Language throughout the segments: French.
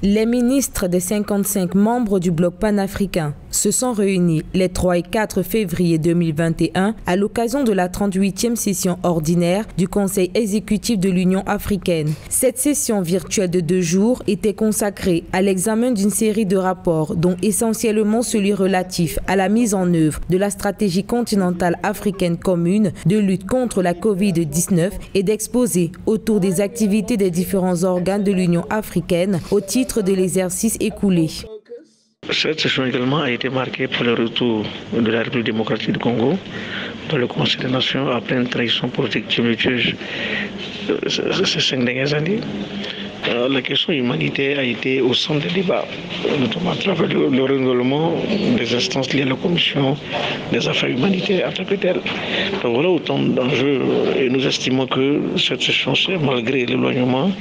Les ministres des 55 membres du bloc panafricain se sont réunis les 3 et 4 février 2021 à l'occasion de la 38e session ordinaire du Conseil exécutif de l'Union africaine. Cette session virtuelle de 2 jours était consacrée à l'examen d'une série de rapports, dont essentiellement celui relatif à la mise en œuvre de la stratégie continentale africaine commune de lutte contre la Covid-19 et d'exposer autour des activités des différents organes de l'Union africaine au titre de l'exercice écoulé. Cette session également a été marquée par le retour de la République démocratique du Congo dans le Conseil des Nations après une trahison politique tumultueuse ces 5 dernières années. La question humanitaire a été au centre des débats, notamment à travers le renouvellement des instances liées à la Commission des affaires humanitaires en tant que telle. Donc voilà autant d'enjeux et nous estimons que cette session, malgré l'éloignement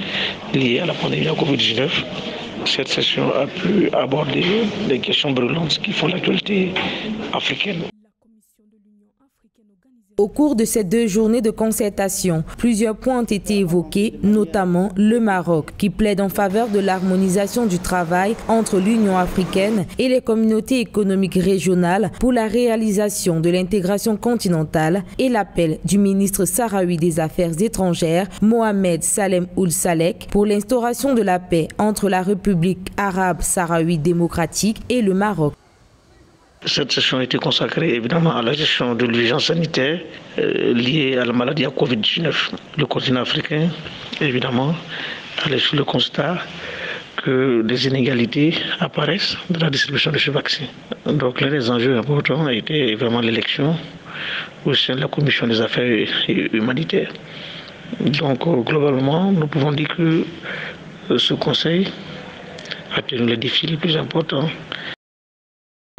lié à la pandémie de la Covid-19, cette session a pu aborder des questions brûlantes qui font l'actualité africaine. Au cours de ces 2 journées de concertation, plusieurs points ont été évoqués, notamment le Maroc, qui plaide en faveur de l'harmonisation du travail entre l'Union africaine et les communautés économiques régionales pour la réalisation de l'intégration continentale, et l'appel du ministre sahraoui des Affaires étrangères, Mohamed Salem Ould Salek, pour l'instauration de la paix entre la République arabe sahraoui démocratique et le Maroc. Cette session a été consacrée évidemment à la gestion de l'urgence sanitaire liée à la maladie à Covid-19. Le continent africain, évidemment, allait sur le constat que des inégalités apparaissent dans la distribution de ce vaccin. Donc l'un des enjeux importants a été vraiment l'élection au sein de la Commission des affaires humanitaires. Donc globalement, nous pouvons dire que ce Conseil a tenu les défis les plus importants.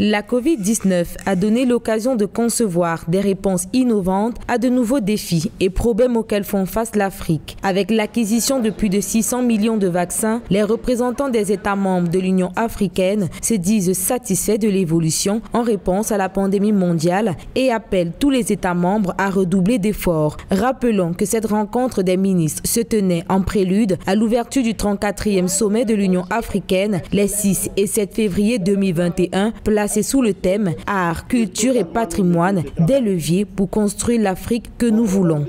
La Covid-19 a donné l'occasion de concevoir des réponses innovantes à de nouveaux défis et problèmes auxquels font face l'Afrique. Avec l'acquisition de plus de 600 millions de vaccins, les représentants des États membres de l'Union africaine se disent satisfaits de l'évolution en réponse à la pandémie mondiale et appellent tous les États membres à redoubler d'efforts. Rappelons que cette rencontre des ministres se tenait en prélude à l'ouverture du 34e sommet de l'Union africaine les 6 et 7 février 2021, placé sous le thème « Art, culture et patrimoine, des leviers pour construire l'Afrique que nous voulons ».